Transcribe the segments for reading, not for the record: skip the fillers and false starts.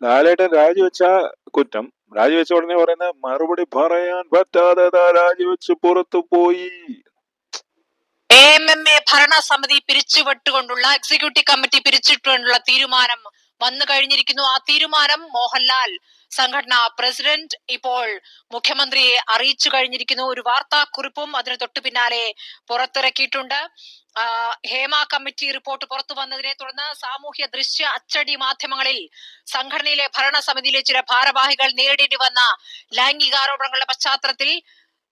ലാലേട്ടൻ രാജിവെച്ച കുറ്റം, രാജിവെച്ച ഉടനെ പറയുന്ന മറുപടി പറയാൻ പറ്റാതെ രാജിവെച്ച് പുറത്തു പോയി. AMMA ഭരണസമിതി പിരിച്ചുവിട്ടുകൊണ്ടുള്ള എക്സിക്യൂട്ടീവ് കമ്മിറ്റി പിരിച്ചുവിട്ടുകൊണ്ടുള്ള തീരുമാനം വന്നു കഴിഞ്ഞിരിക്കുന്നു. ആ തീരുമാനം മോഹൻലാൽ സംഘടനാ പ്രസിഡന്റ് ഇപ്പോൾ മുഖ്യമന്ത്രിയെ അറിയിച്ചു കഴിഞ്ഞിരിക്കുന്നു. ഒരു വാർത്താക്കുറിപ്പും അതിന് തൊട്ടു പിന്നാലെ പുറത്തിറക്കിയിട്ടുണ്ട്. ഹേമ കമ്മിറ്റി റിപ്പോർട്ട് പുറത്തു വന്നതിനെ തുടർന്ന് സാമൂഹ്യ ദൃശ്യ അച്ചടി മാധ്യമങ്ങളിൽ സംഘടനയിലെ ഭരണസമിതിയിലെ ചില ഭാരവാഹികൾ നേരിടേണ്ടി വന്ന ലൈംഗികാരോപണങ്ങളുടെ പശ്ചാത്തലത്തിൽ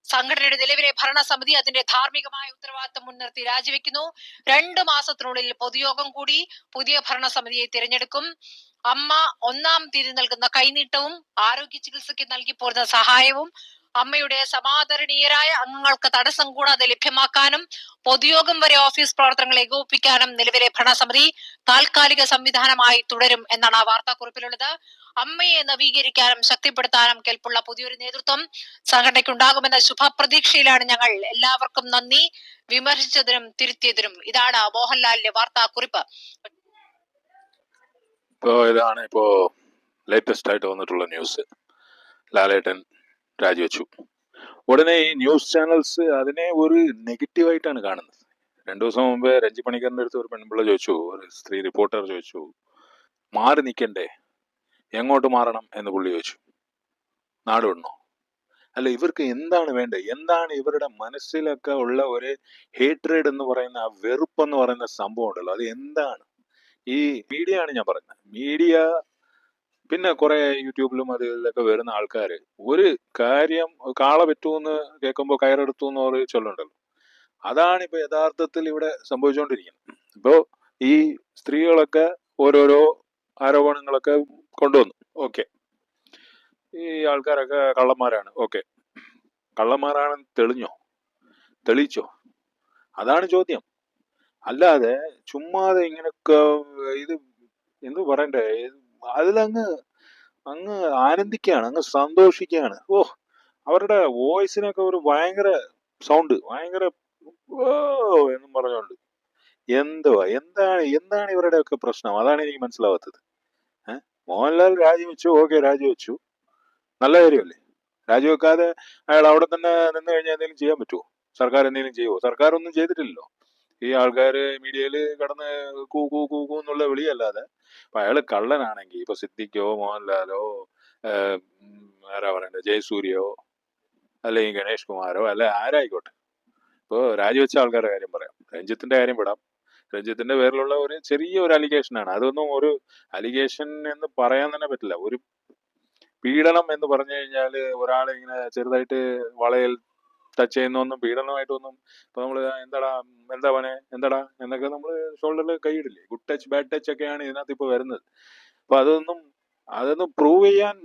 സംഘടനയുടെ നിലവിലെ ഭരണസമിതി അതിന്റെ ധാർമ്മികമായ ഉത്തരവാദിത്തം മുൻനിർത്തി രാജിവെക്കുന്നു. 2 മാസത്തിനുള്ളിൽ പൊതുയോഗം കൂടി പുതിയ ഭരണസമിതിയെ തിരഞ്ഞെടുക്കും. അമ്മ 1-ാം തീയതി നൽകുന്ന കൈനീട്ടവും ആരോഗ്യ ചികിത്സയ്ക്ക് നൽകി പോരുന്ന സഹായവും അമ്മയുടെ സമാദരണീയരായ അംഗങ്ങൾക്ക് തടസ്സം കൂടാതെ ലഭ്യമാക്കാനും പൊതുയോഗം വരെ ഓഫീസ് പ്രവർത്തനങ്ങൾ ഏകോപിപ്പിക്കാനും നിലവിലെ ഭരണസമിതി താൽക്കാലിക സംവിധാനമായി തുടരും എന്നാണ് ആ വാർത്താക്കുറിപ്പിലുള്ളത്. അമ്മയെ നവീകരിക്കാനും ശക്തിപ്പെടുത്താനും കെൽപ്പുള്ള പുതിയൊരു നേതൃത്വം സംഘടനയ്ക്കുണ്ടാകുമെന്ന ശുഭപ്രതീക്ഷയിലാണ് ഞങ്ങൾ. എല്ലാവർക്കും നന്ദി, വിമർശിച്ചതിനും തിരുത്തിയതിനും. ഇതാണ് മോഹൻലാലിന്റെ വാർത്താക്കുറിപ്പ്. ഇതാണ് ഇപ്പോ ലേറ്റസ്റ്റ് ആയിട്ട് വന്നിട്ടുള്ള ന്യൂസ്. ലാലേട്ടൻ രാജിവെച്ചു. ഉടനെ ഈ ന്യൂസ് ചാനൽസ് അതിനെ ഒരു നെഗറ്റീവായിട്ടാണ് കാണുന്നത്. 2 ദിവസം മുമ്പ് രഞ്ജി പണിക്കറിന്റെ അടുത്ത് ഒരു പെൺപിള്ള ചോദിച്ചു, ഒരു സ്ത്രീ റിപ്പോർട്ടർ ചോദിച്ചു, മാറി നിൽക്കണ്ടേ, എങ്ങോട്ട് മാറണം എന്ന് പുള്ളി ചോദിച്ചു. നാട് വിടണോ? അല്ല, ഇവർക്ക് എന്താണ് വേണ്ടത്? എന്താണ് ഇവരുടെ മനസ്സിലൊക്കെ ഉള്ള ഒരു ഹേറ്റ്രേഡ് എന്ന് പറയുന്ന, ആ വെറുപ്പെന്ന് പറയുന്ന സംഭവം ഉണ്ടല്ലോ, അത് എന്താണ്? ഈ മീഡിയ ആണ് ഞാൻ പറയുന്നത്. മീഡിയ, പിന്നെ കുറെ യൂട്യൂബിലും അതിലൊക്കെ വരുന്ന ആൾക്കാര് ഒരു കാര്യം കാള പറ്റൂന്ന് കേൾക്കുമ്പോൾ കയറെടുത്തു എന്ന് ഒരു ചൊല്ലുണ്ടല്ലോ, അതാണ് ഇപ്പൊ യഥാർത്ഥത്തിൽ ഇവിടെ സംഭവിച്ചുകൊണ്ടിരിക്കുന്നത്. ഇപ്പോ ഈ സ്ത്രീകളൊക്കെ ഓരോരോ ആരോപണങ്ങളൊക്കെ കൊണ്ടുവന്നു. ഓക്കെ, ഈ ആൾക്കാരൊക്കെ കള്ളന്മാരാണ്. ഓക്കെ, കള്ളന്മാരാണെന്ന് തെളിയിച്ചോ? അതാണ് ചോദ്യം. അല്ലാതെ ചുമ്മാതെ ഇങ്ങനൊക്കെ ഇത് എന്ത് പറയണ്ടേ, അതിലങ്ങ് ആനന്ദിക്കുകയാണ്, അങ്ങ് സന്തോഷിക്കുകയാണ്. അവരുടെ വോയിസിനൊക്കെ ഒരു ഭയങ്കര സൗണ്ട്, ഭയങ്കര എന്നും പറഞ്ഞോണ്ട്. എന്താണ് ഇവരുടെ ഒക്കെ പ്രശ്നം? അതാണ് എനിക്ക് മനസ്സിലാവാത്തത്. മോഹൻലാൽ രാജിവെച്ചു, ഓക്കെ, രാജിവെച്ചു, നല്ല കാര്യമല്ലേ. രാജിവെക്കാതെ അയാൾ അവിടെ തന്നെ നിന്ന് കഴിഞ്ഞാൽ എന്തെങ്കിലും ചെയ്യാൻ പറ്റുമോ? സർക്കാർ എന്തെങ്കിലും ചെയ്യുമോ? സർക്കാർ ഒന്നും ചെയ്തിട്ടില്ലല്ലോ. ഈ ആൾക്കാര് മീഡിയയിൽ കടന്ന് കൂ കൂ കൂ കൂ എന്നുള്ള വിളിയല്ലാതെ. അപ്പൊ അയാള് കള്ളനാണെങ്കിൽ ഇപ്പൊ സിദ്ദിഖോ മോഹൻലാലോ ആരാ പറയണ്ടേ, ജയസൂര്യയോ അല്ലെങ്കിൽ ഗണേഷ് കുമാരോ അല്ലെ ആരായിക്കോട്ടെ, ഇപ്പൊ രാജിവെച്ച ആൾക്കാരുടെ കാര്യം പറയാം, രഞ്ജിത്തിന്റെ കാര്യം വിടാം. രഞ്ജിത്തിന്റെ പേരിലുള്ള ഒരു ചെറിയ ഒരു അലിഗേഷനാണ്. അതൊന്നും ഒരു അലിഗേഷൻ എന്ന് പറയാൻ തന്നെ പറ്റില്ല. ഒരു പീഡനം എന്ന് പറഞ്ഞു കഴിഞ്ഞാൽ ഒരാളെ ഇങ്ങനെ ചെറുതായിട്ട് വളയിൽ ടച്ച് ചെയ്യുന്നൊന്നും പീഡനമായിട്ടൊന്നും ഇപ്പൊ നമ്മള് എന്താ മോനെ എന്താടാ എന്നൊക്കെ നമ്മള് ഷോൾഡറിൽ കൈയിടില്ലേ, ഗുഡ് ടച്ച് ബാഡ് ടച്ച് ഒക്കെയാണ് ഇതിനകത്ത് ഇപ്പൊ വരുന്നത്. അപ്പൊ അതൊന്നും പ്രൂവ് ചെയ്യാൻ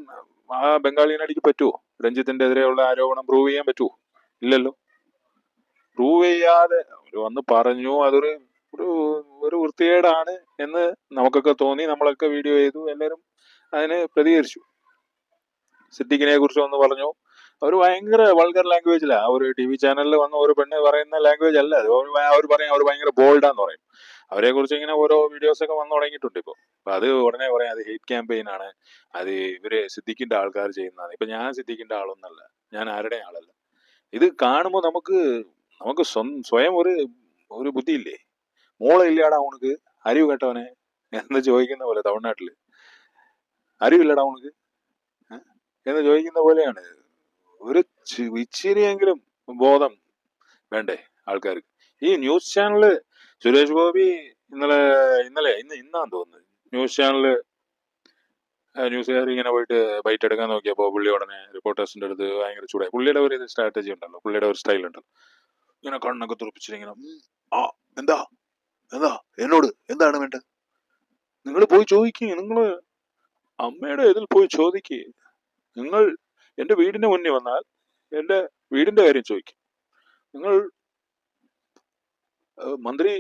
ആ ബംഗാളിനടിക്ക് പറ്റുമോ? രഞ്ജിത്തിന്റെ എതിരെയുള്ള ആരോപണം പ്രൂവ് ചെയ്യാൻ പറ്റുമോ? ഇല്ലല്ലോ. പ്രൂവ് ചെയ്യാതെ ഒരു വന്ന് പറഞ്ഞു, അതൊരു ഒരു വൃത്തികേടാണ് എന്ന് നമുക്കൊക്കെ തോന്നി, നമ്മളൊക്കെ വീഡിയോ ചെയ്തു, എല്ലാവരും അതിന് പ്രതികരിച്ചു. സിദ്ദിഖിനെ കുറിച്ച് വന്ന് പറഞ്ഞു, അവർ ഭയങ്കര വൾഗർ ലാംഗ്വേജിലാണ്. ആ ഒരു TV ചാനലിൽ വന്ന ഒരു പെണ്ണ് പറയുന്ന ലാംഗ്വേജ് അല്ല അത്. അവർ പറയും, അവർ ഭയങ്കര ബോൾഡാന്ന് പറയും. അവരെ കുറിച്ച് ഇങ്ങനെ ഓരോ വീഡിയോസ് ഒക്കെ വന്നു തുടങ്ങിയിട്ടുണ്ട് ഇപ്പൊ. അപ്പൊ അത് ഉടനെ പറയാം അത് ഹെയ്റ്റ് ക്യാമ്പയിൻ ആണ്, അത് ഇവര് സിദ്ദിഖിന്റെ ആൾക്കാർ ചെയ്യുന്നതാണ്. ഇപ്പൊ ഞാൻ സിദ്ദിഖിന്റെ ആളൊന്നല്ല, ഞാൻ ആരുടെ ആളല്ല. ഇത് കാണുമ്പോൾ നമുക്ക് സ്വയം ഒരു ബുദ്ധിയില്ലേ? മോളില്ലാടാ ഉണക്ക് അറിവ് കേട്ടവനെ എന്ന് ചോദിക്കുന്ന പോലെ, തമിഴ്നാട്ടില് അറിവില്ലടാ ഉണക്ക് എന്ന് ചോദിക്കുന്ന പോലെയാണ്. ഒരു ഇച്ചിരിയെങ്കിലും ബോധം വേണ്ടേ ആൾക്കാർക്ക്? ഈ ന്യൂസ് ചാനല് സുരേഷ് ഗോപി ഇന്നാന്ന് തോന്നുന്നത് ന്യൂസ് ചാനല് ന്യൂസുകാർ ഇങ്ങനെ പോയിട്ട് ബൈറ്റ് എടുക്കാൻ നോക്കിയപ്പോ പുള്ളി ഉടനെ റിപ്പോർട്ടേഴ്സിന്റെ അടുത്ത് ഭയങ്കര ചൂടായി. പുള്ളിയുടെ ഒരു സ്ട്രാറ്റജി ഉണ്ടല്ലോ, പുള്ളിയുടെ ഒരു സ്റ്റൈൽ ഉണ്ടല്ലോ, ഇങ്ങനെ കണ്ണൊക്കെ തുറപ്പിച്ചിട്ട് ഇങ്ങനെ എന്താ എന്നോട് എന്താണ് വേണ്ടത്? നിങ്ങൾ പോയി ചോദിക്കുക, നിങ്ങള് അമ്മയുടെ ഇതിൽ പോയി ചോദിക്കുക. നിങ്ങൾ എന്റെ വീടിന്റെ മുന്നിൽ വന്നാൽ എന്റെ വീടിന്റെ കാര്യം ചോദിക്കും. നിങ്ങൾ മന്ത്രി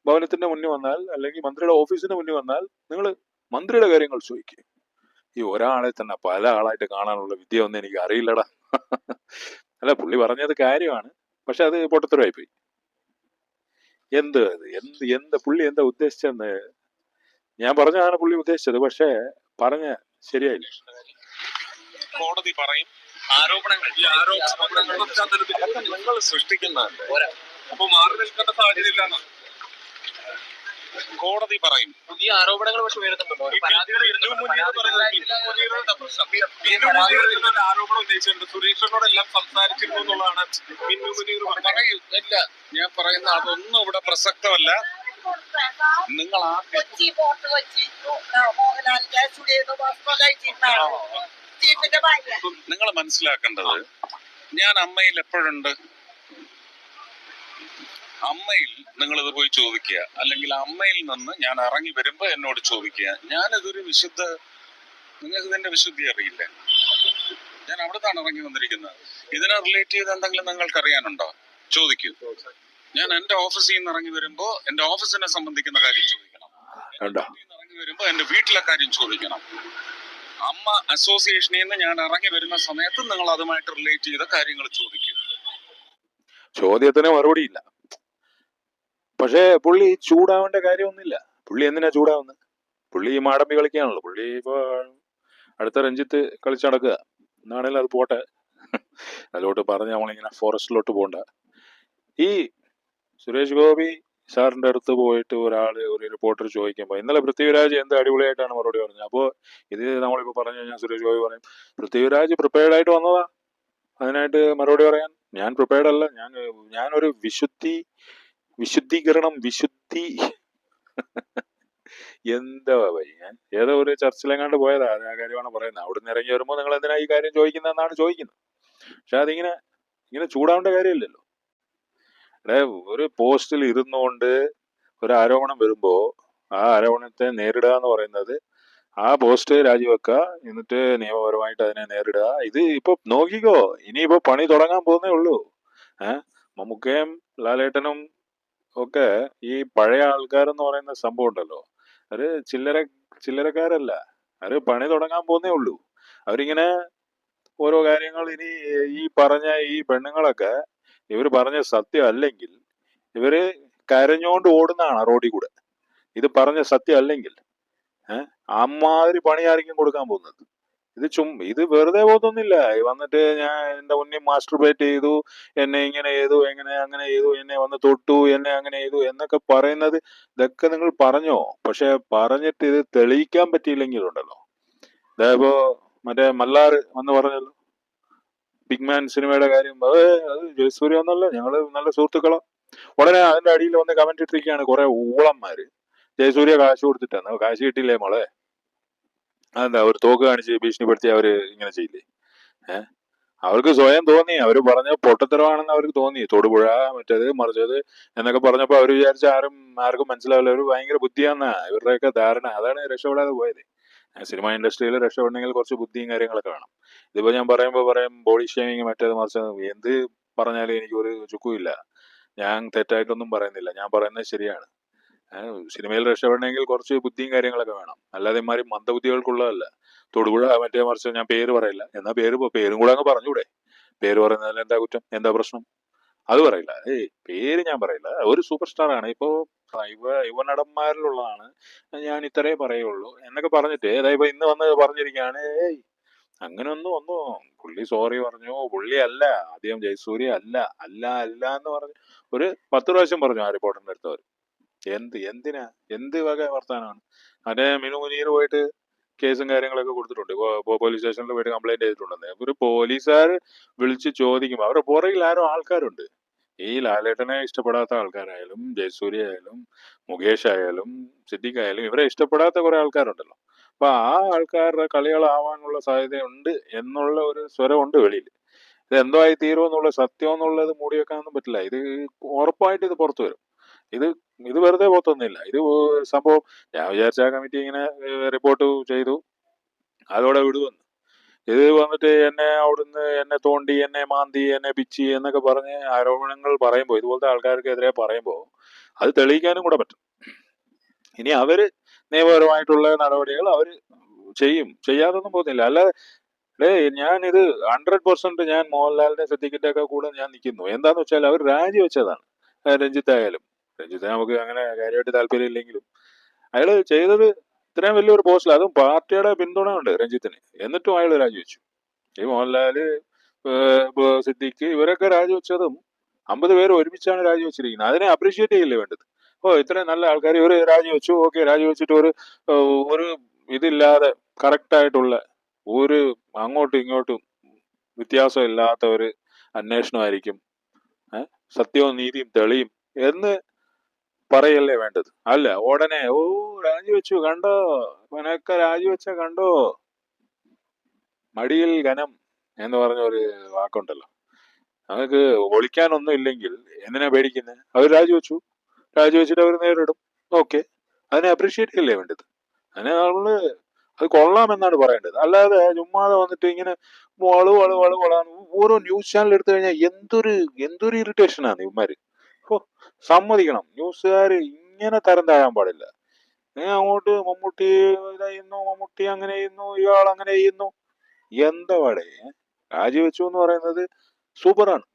ഭവനത്തിന്റെ മുന്നിൽ വന്നാൽ, അല്ലെങ്കിൽ മന്ത്രിയുടെ ഓഫീസിന്റെ മുന്നിൽ വന്നാൽ നിങ്ങൾ മന്ത്രിയുടെ കാര്യങ്ങൾ ചോദിക്കുക. ഈ ഒരാളെ തന്നെ പല ആളായിട്ട് കാണാനുള്ള വിദ്യ ഒന്നും എനിക്ക് അറിയില്ലടാ. അല്ല, പുള്ളി പറഞ്ഞത് കാര്യമാണ്, പക്ഷെ അത് പൊട്ടത്തരമായിപ്പോയി. പുള്ളി എന്താ ഉദ്ദേശിച്ചെന്ന് ഞാൻ പറഞ്ഞതാണ് പുള്ളി ഉദ്ദേശിച്ചത്. പക്ഷെ പറഞ്ഞ ശരിയായില്ല. കോടതി പറയും ആരോപണങ്ങൾ ഈ ആരോപണങ്ങളുടെ പശ്ചാത്തലത്തിൽ അതൊക്കെ നിങ്ങൾ സൃഷ്ടിക്കുന്നതല്ലേ. അപ്പൊ മാറി നിൽക്കേണ്ട സാഹചര്യം ഇല്ലാന്ന് കോടതി പറയും. ഈ ആരോപണങ്ങൾ പക്ഷെ വരുന്നുണ്ടോ? ആരോപണം ഉന്നയിച്ചിട്ടുണ്ട്. സുരേഷിനോടെല്ലാം സംസാരിച്ചിരുന്നു എന്നുള്ളതാണ് മിന്നു മുനീർ പറയില്ല. ഞാൻ പറയുന്ന അതൊന്നും ഇവിടെ പ്രസക്തമല്ല. നിങ്ങൾ നിങ്ങൾ മനസ്സിലാക്കേണ്ടത്, ഞാൻ അമ്മയിൽ എപ്പോഴുണ്ട്. അമ്മയിൽ നിങ്ങളിത് പോയി ചോദിക്കുക, അല്ലെങ്കിൽ അമ്മയിൽ നിന്ന് ഞാൻ ഇറങ്ങി വരുമ്പോ എന്നോട് ചോദിക്കുക. ഞാനിതൊരു വിശുദ്ധ, നിങ്ങൾക്ക് ഇതിന്റെ വിശുദ്ധി അറിയില്ലേ? ഞാൻ അവിടുന്നാണ് ഇറങ്ങി വന്നിരിക്കുന്നത്. ഇതിനെ റിലേറ്റ് ചെയ്ത് എന്തെങ്കിലും നിങ്ങൾക്ക് അറിയാനുണ്ടോ? ചോദിക്കൂ. ഞാൻ എന്റെ ഓഫീസിൽ നിന്ന് ഇറങ്ങി വരുമ്പോ എന്റെ ഓഫീസിനെ സംബന്ധിക്കുന്ന കാര്യം ചോദിക്കണം. ഇറങ്ങി വരുമ്പോ എന്റെ വീട്ടിലെ കാര്യം ചോദിക്കണം. അമ്മ അസോസിയേഷനിൽ നിന്ന് ഞാൻ ഇറങ്ങി വരുന്ന സമയത്ത് നിങ്ങൾ അതുമായിട്ട് റിലേറ്റ് ചെയ്ത കാര്യങ്ങൾ ചോദിക്കും. ചോദ്യത്തിന് മറുപടി ഇല്ല. പക്ഷേ പുള്ളി ചൂടാവേണ്ട കാര്യമൊന്നുമില്ല. പുള്ളി എന്തിനാ ചൂടാവുന്നത്? പുള്ളി മാടമ്പി കളിക്കാണല്ലോ. പുള്ളി ഇപ്പൊ അടുത്ത രഞ്ജിത്ത് കളിച്ച് നടക്കുക. എന്നാണേലും അത് പോട്ടെ. അതിലോട്ട് പറഞ്ഞ് നമ്മളിങ്ങനെ ഫോറസ്റ്റിലോട്ട് പോകണ്ട. ഈ സുരേഷ് ഗോപി സാറിന്റെ അടുത്ത് പോയിട്ട് ഒരു റിപ്പോർട്ടർ ചോദിക്കുമ്പോൾ ഇന്നലെ പൃഥ്വിരാജ് എന്ത് അടിപൊളിയായിട്ടാണ് മറുപടി പറഞ്ഞത്. അപ്പോൾ ഇത് നമ്മളിപ്പോൾ പറഞ്ഞു കഴിഞ്ഞാൽ സുരേഷ് ഗോപി പറയും പൃഥ്വിരാജ് പ്രിപ്പയർഡ് ആയിട്ട് വന്നതാ അതിനായിട്ട് മറുപടി പറയാൻ. ഞാൻ പ്രിപ്പയർഡ് അല്ല, ഞാനൊരു വിശുദ്ധീകരണം എന്താ ഞാൻ ഏതോ ഒരു ചർച്ചിലെങ്ങാണ്ട് പോയതാ, ആ കാര്യമാണ് പറയുന്നത്. അവിടുന്ന് ഇറങ്ങി വരുമ്പോൾ നിങ്ങൾ എന്തിനാ ഈ കാര്യം ചോദിക്കുന്നതെന്നാണ് ചോദിക്കുന്നത്. പക്ഷെ ഇങ്ങനെ ചൂടാവേണ്ട കാര്യമില്ലല്ലോ. ഒരു പോസ്റ്റിൽ ഇരുന്നുകൊണ്ട് ഒരു ആരോപണം വരുമ്പോ ആ ആരോപണത്തെ നേരിടുക എന്ന് പറയുന്നത് ആ പോസ്റ്റ് രാജിവെക്കുക, എന്നിട്ട് നിയമപരമായിട്ട് അതിനെ നേരിടുക. ഇത് ഇപ്പൊ നോക്കിക്കോ, ഇനിയിപ്പോ പണി തുടങ്ങാൻ പോകുന്നേ ഉള്ളൂ. മമ്മൂക്കയും ലാലേട്ടനും ഒക്കെ ഈ പഴയ ആൾക്കാരെന്ന് പറയുന്ന സംഭവം ഉണ്ടല്ലോ, അവര് ചില്ലറക്കാരല്ല. അവര് പണി തുടങ്ങാൻ പോകുന്നേ ഉള്ളൂ. അവരിങ്ങനെ ഓരോ കാര്യങ്ങൾ ഇനി ഈ പെണ്ണുങ്ങളൊക്കെ ഇവര് പറഞ്ഞ സത്യം അല്ലെങ്കിൽ ഇവര് കരഞ്ഞോണ്ട് ഓടുന്നതാണ് റോഡിൽ കൂടെ. ഇത് പറഞ്ഞ സത്യം അല്ലെങ്കിൽ അമ്മാതിരി പണി ആയിരിക്കും കൊടുക്കാൻ പോകുന്നത്. ഇത് വെറുതെ പോകുന്നില്ല. വന്നിട്ട് ഞാൻ എന്റെ മുന്നിൽ മാസ്റ്റർബേറ്റ് ചെയ്തു, എന്നെ ഇങ്ങനെ ചെയ്തു, അങ്ങനെ ചെയ്തു, എന്നെ വന്ന് തൊട്ടു, എന്നെ അങ്ങനെ ചെയ്തു എന്നൊക്കെ പറയുന്നത്, ഇതൊക്കെ നിങ്ങൾ പറഞ്ഞോ. പക്ഷെ പറഞ്ഞിട്ട് ഇത് തെളിയിക്കാൻ പറ്റിയില്ലെങ്കിലുണ്ടല്ലോ. ഇതേപ്പോ മറ്റേ മല്ലാർ വന്ന് പറഞ്ഞല്ലോ ബിഗ് മാൻ സിനിമയുടെ കാര്യം, അത് ജയസൂര്യ ഒന്നല്ല, ഞങ്ങള് നല്ല സുഹൃത്തുക്കളാ. ഉടനെ അതിന്റെ അടിയിൽ വന്ന് കമന്റ് ഇട്ടിരിക്കുകയാണ് കുറെ ഊളന്മാര്. ജയസൂര്യ കാശ് കൊടുത്തിട്ടാണ്. കാശ് കിട്ടിയില്ലേ മോളെ? അതെന്താ ഒരു തോക്ക് കാണിച്ച് ഭീഷണിപ്പെടുത്തി അവര് ഇങ്ങനെ ചെയ്യില്ലേ? അവർക്ക് സ്വയം തോന്നി, അവര് പറഞ്ഞ പൊട്ടത്തരമാണെന്ന് അവർക്ക് തോന്നി. തൊടുപുഴ മറ്റേത് മറിച്ചത് എന്നൊക്കെ പറഞ്ഞപ്പോ അവര് വിചാരിച്ച ആർക്കും മനസ്സിലാവില്ല. ഒരു ഭയങ്കര ബുദ്ധിയാന്നാ ഇവരുടെയൊക്കെ ധാരണ. അതാണ് രക്ഷപ്പെടാതെ പോയത്. സിനിമ ഇൻഡസ്ട്രിയിൽ രക്ഷപ്പെടണമെങ്കിൽ കുറച്ച് ബുദ്ധിയും കാര്യങ്ങളൊക്കെ വേണം. ഇതിപ്പോ ഞാൻ പറയും ബോഡി ഷേമിങ് മറ്റേത് മറിച്ചത് എന്ത് പറഞ്ഞാലും എനിക്ക് ഒരു ചുക്കുമില്ല. ഞാൻ തെറ്റായിട്ടൊന്നും പറയുന്നില്ല, ഞാൻ പറയുന്നത് ശരിയാണ്. സിനിമയിൽ രക്ഷപ്പെടണമെങ്കിൽ കുറച്ച് ബുദ്ധിയും കാര്യങ്ങളൊക്കെ വേണം. അല്ലാതെ ഇമാരി മന്ദബുദ്ധികൾക്കുള്ളതല്ല. തൊടുപുഴ മറ്റേ മറിച്ച് ഞാൻ പേര് പറയില്ല. എന്നാ പേരും കൂടെ അങ്ങ് പറഞ്ഞൂടെ? പേര് പറയുന്നതിൽ എന്താ കുറ്റം, എന്താ പ്രശ്നം? അത് പറയില്ല. പേര് ഞാൻ പറയില്ല. ഒരു സൂപ്പർ സ്റ്റാർ ആണ്. ഇപ്പോ യുവനടന്മാരിലുള്ളതാണ്, ഞാൻ ഇത്രേ പറയുള്ളൂ എന്നൊക്കെ പറഞ്ഞിട്ട് ഇപ്പൊ ഇന്ന് വന്ന് പറഞ്ഞിരിക്കുകയാണ്. അങ്ങനൊന്നും പുള്ളി സോറി പറഞ്ഞു. പുള്ളി അല്ല, ആദ്യം ജയസൂര്യ അല്ല എന്ന് പറഞ്ഞു ഒരു 10 പ്രാവശ്യം പറഞ്ഞു ആ റിപ്പോർട്ടറിന്റെ അടുത്തവർ. എന്ത് വക വർത്താനാണ്? മറ്റേ മിനു മുനീർ പോയിട്ട് കേസും കാര്യങ്ങളൊക്കെ കൊടുത്തിട്ടുണ്ട്. പോലീസ് സ്റ്റേഷനിൽ പോയിട്ട് കംപ്ലൈന്റ് ചെയ്തിട്ടുണ്ടെന്ന്. ഒരു പോലീസുകാർ വിളിച്ച് ചോദിക്കുമ്പോൾ അവരുടെ പുറകിൽ ആരോ ആൾക്കാരുണ്ട്. ഈ ലാലേട്ടനെ ഇഷ്ടപ്പെടാത്ത ആൾക്കാരായാലും ജയസൂര്യ ആയാലും മുകേഷ് ആയാലും സിദ്ദിഖ് ആയാലും ഇവരെ ഇഷ്ടപ്പെടാത്ത കുറെ ആൾക്കാരുണ്ടല്ലോ. അപ്പൊ ആ ആൾക്കാരുടെ കളികളാവാനുള്ള സാധ്യതയുണ്ട് എന്നുള്ള ഒരു സ്വരമുണ്ട് വെളിയിൽ. ഇത് എന്തോ ആയി തീരുമെന്നുള്ള സത്യം എന്നുള്ളത് മൂടി വെക്കാനൊന്നും പറ്റില്ല. ഇത് ഉറപ്പായിട്ട് ഇത് പുറത്തു വരും. ഇത് വെറുതെ പോത്തൊന്നുമില്ല. ഇത് സംഭവം ഞാൻ വിചാരിച്ച ആ കമ്മിറ്റി ഇങ്ങനെ റിപ്പോർട്ട് ചെയ്തു, അതോടെ വിടുവന്നു. ഇത് വന്നിട്ട് എന്നെ തോണ്ടി, എന്നെ മാന്തി, എന്നെ പിച്ചി എന്നൊക്കെ പറഞ്ഞ് ആരോപണങ്ങൾ പറയുമ്പോൾ, ഇതുപോലത്തെ ആൾക്കാർക്കെതിരെ പറയുമ്പോൾ അത് തെളിയിക്കാനും കൂടെ പറ്റും. ഇനി അവര് നിയമപരമായിട്ടുള്ള നടപടികൾ അവര് ചെയ്യാതൊന്നും പോകുന്നില്ല. അല്ലാതെ ഞാനിത് 100% ഞാൻ മോഹൻലാലിന്റെ സിദ്ദിഖിന്റെ ഒക്കെ കൂടെ ഞാൻ നിൽക്കുന്നു. എന്താന്ന് വെച്ചാൽ അവർ രാജിവെച്ചതാണ്. രഞ്ജിത്ത് നമുക്ക് അങ്ങനെ കാര്യമായിട്ട് താല്പര്യം ഇല്ലെങ്കിലും അയാള് ചെയ്തത് ഇത്രയും വലിയൊരു പോസ്റ്റിൽ, അതും പാർട്ടിയുടെ പിന്തുണ ഉണ്ട് രഞ്ജിത്തിന്, എന്നിട്ടും അയാൾ രാജിവെച്ചു. ഈ മോഹൻലാല്, സിദ്ദിഖ് ഇവരൊക്കെ രാജിവെച്ചതും 50 പേര് ഒരുമിച്ചാണ് രാജിവെച്ചിരിക്കുന്നത്. അതിനെ അപ്രീഷിയേറ്റ് ചെയ്യില്ലേ വേണ്ടത്? ഓ, ഇത്രയും നല്ല ആൾക്കാർ ഇവര് രാജിവെച്ചു, ഓക്കെ, രാജിവെച്ചിട്ട് ഒരു ഇതില്ലാതെ കറക്റ്റ് ആയിട്ടുള്ള ഒരു അങ്ങോട്ടും ഇങ്ങോട്ടും വ്യത്യാസം ഇല്ലാത്ത ഒരു അന്വേഷണമായിരിക്കും, സത്യവും നീതിയും തെളിയും എന്ന് പറയല്ലേ വേണ്ടത്. അല്ല, ഉടനെ ഓ രാജിവെച്ചു കണ്ടോ, ഇവനൊക്കെ രാജിവെച്ച കണ്ടോ, മടിയിൽ ഘനം എന്ന് പറഞ്ഞ ഒരു വാക്കുണ്ടല്ലോ. നമുക്ക് ഒളിക്കാനൊന്നും ഇല്ലെങ്കിൽ എന്തിനാ പേടിക്കുന്നത്? അവർ രാജിവെച്ചിട്ട് അവർ നേരിടും, ഓക്കെ, അതിനെ അപ്രീഷിയേറ്റ് ചെയ്യല്ലേ വേണ്ടത്. അതിനെ നമ്മള് അത് കൊള്ളാമെന്നാണ് പറയേണ്ടത്. അല്ലാതെ ചുമ്മാതെ വന്നിട്ട് ഇങ്ങനെ വളാണ് ഓരോ ന്യൂസ് ചാനൽ എടുത്തു കഴിഞ്ഞാൽ എന്തൊരു ഇറിറ്റേഷനാണ് ഇവന്മാര്. ഓ, സമ്മതിക്കണം, ന്യൂസുകാര് ഇങ്ങനെ തരം താഴാൻ പാടില്ല. അങ്ങോട്ട് മമ്മൂട്ടി ഇതായിരുന്നു, മമ്മൂട്ടി അങ്ങനെ ചെയ്യുന്നു, ഇയാൾ അങ്ങനെ ചെയ്യുന്നു. എന്താ പാടേ? രാജിവെച്ചു എന്ന് പറയുന്നത് സൂപ്പറാണ്.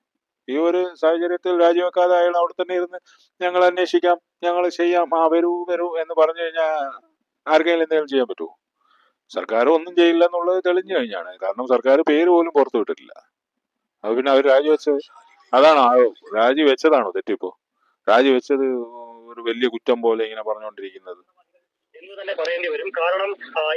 ഈ ഒരു സാഹചര്യത്തിൽ രാജിവെക്കാതെ അയാൾ അവിടെ തന്നെ ഇരുന്ന് ഞങ്ങൾ അന്വേഷിക്കാം, ഞങ്ങൾ ചെയ്യാം, വരൂ എന്ന് പറഞ്ഞു കഴിഞ്ഞാൽ ആർക്കെങ്കിലും എന്തെങ്കിലും ചെയ്യാൻ പറ്റുമോ? സർക്കാർ ഒന്നും ചെയ്യില്ല എന്നുള്ളത് തെളിഞ്ഞു കഴിഞ്ഞാണ്. കാരണം സർക്കാർ പേര് പോലും പുറത്തു വിട്ടിട്ടില്ല. അത് പിന്നെ അവർ രാജിവെച്ചത് അതാണോ? രാജിവെച്ചതാണോ തെറ്റിപ്പോ? രാജിവെച്ചത് ഒരു വലിയ കുറ്റം പോലെ ഇങ്ങനെ പറഞ്ഞുകൊണ്ടിരിക്കുന്നത് എന്ന് തന്നെ പറയേണ്ടി വരും. കാരണം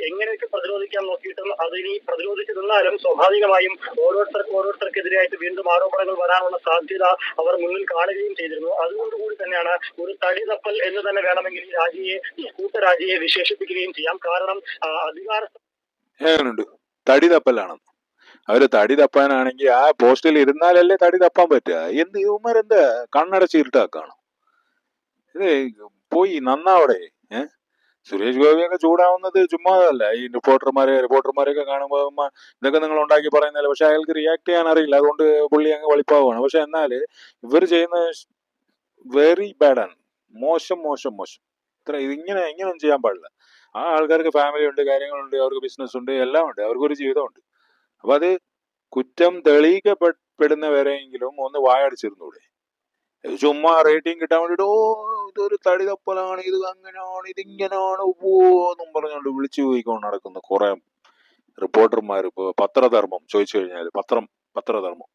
എങ്ങനെയൊക്കെ പ്രതിരോധിക്കാൻ നോക്കിയിട്ടും അതിനി പ്രതിരോധിച്ചു നിന്നാലും സ്വാഭാവികമായും ഓരോരുത്തർക്കെതിരായിട്ട് വീണ്ടും ആരോപണങ്ങൾ വരാനുള്ള സാധ്യത അവർ മുന്നിൽ കാണുകയും ചെയ്തിരുന്നു. അതുകൊണ്ടുകൂടി തന്നെയാണ് ഒരു തടി തപ്പൽ എന്ന് തന്നെ വേണമെങ്കിൽ ഈ കൂട്ടരാജിയെ വിശേഷിപ്പിക്കുകയും ചെയ്യാം. കാരണം അധികാര എങ്ങനെയുണ്ട്? തടി തപ്പലാണെന്ന്. അവര് തടി തപ്പാനാണെങ്കിൽ ആ പോസ്റ്റിൽ ഇരുന്നാലല്ലേ തടി തപ്പാൻ പറ്റുക. ഇവന്മാരെന്താ കണ്ണടച്ച് ഇരുട്ടാക്കാണോ? ഇത് പോയി നന്നാവടെ. സുരേഷ് ഗോപിയൊക്കെ ചൂടാവുന്നത് ചുമ്മാതല്ല. ഈ റിപ്പോർട്ടർമാരെയൊക്കെ കാണുമ്പോൾ ഇതൊക്കെ നിങ്ങൾ ഉണ്ടാക്കി പറയുന്നില്ല. പക്ഷെ അയാൾക്ക് റിയാക്ട് ചെയ്യാൻ അറിയില്ല, അതുകൊണ്ട് പുള്ളി അങ്ങ് വളിപ്പാവാണ്. പക്ഷെ എന്നാൽ ഇവർ ചെയ്യുന്ന വെരി ബാഡാണ്. മോശം. ഇത്ര ഇങ്ങനെയൊന്നും ചെയ്യാൻ പാടില്ല. ആ ആൾക്കാർക്ക് ഫാമിലി ഉണ്ട്, കാര്യങ്ങളുണ്ട്, അവർക്ക് ബിസിനസ് ഉണ്ട്, എല്ലാം ഉണ്ട്, അവർക്കൊരു ജീവിതമുണ്ട്. അപ്പൊ അത് കുറ്റം തെളിയിക്കപ്പെടുന്നവരെങ്കിലും ഒന്ന് വായടച്ചിരുന്നൂടെ? ചുമ്മാ റേറ്റിംഗ് കിട്ടാൻ വേണ്ടിട്ട് ഇതൊരു തടി തപ്പലാണ്, ഇത് അങ്ങനെയാണ്, ഇതിങ്ങനെയാണ് എന്നും പറഞ്ഞുകൊണ്ട് വിളിച്ചു പോയിക്കൊണ്ട് നടക്കുന്ന കുറെ റിപ്പോർട്ടർമാർ. ഇപ്പൊ പത്രധർമ്മം ചോദിച്ചു കഴിഞ്ഞാൽ പത്രധർമ്മം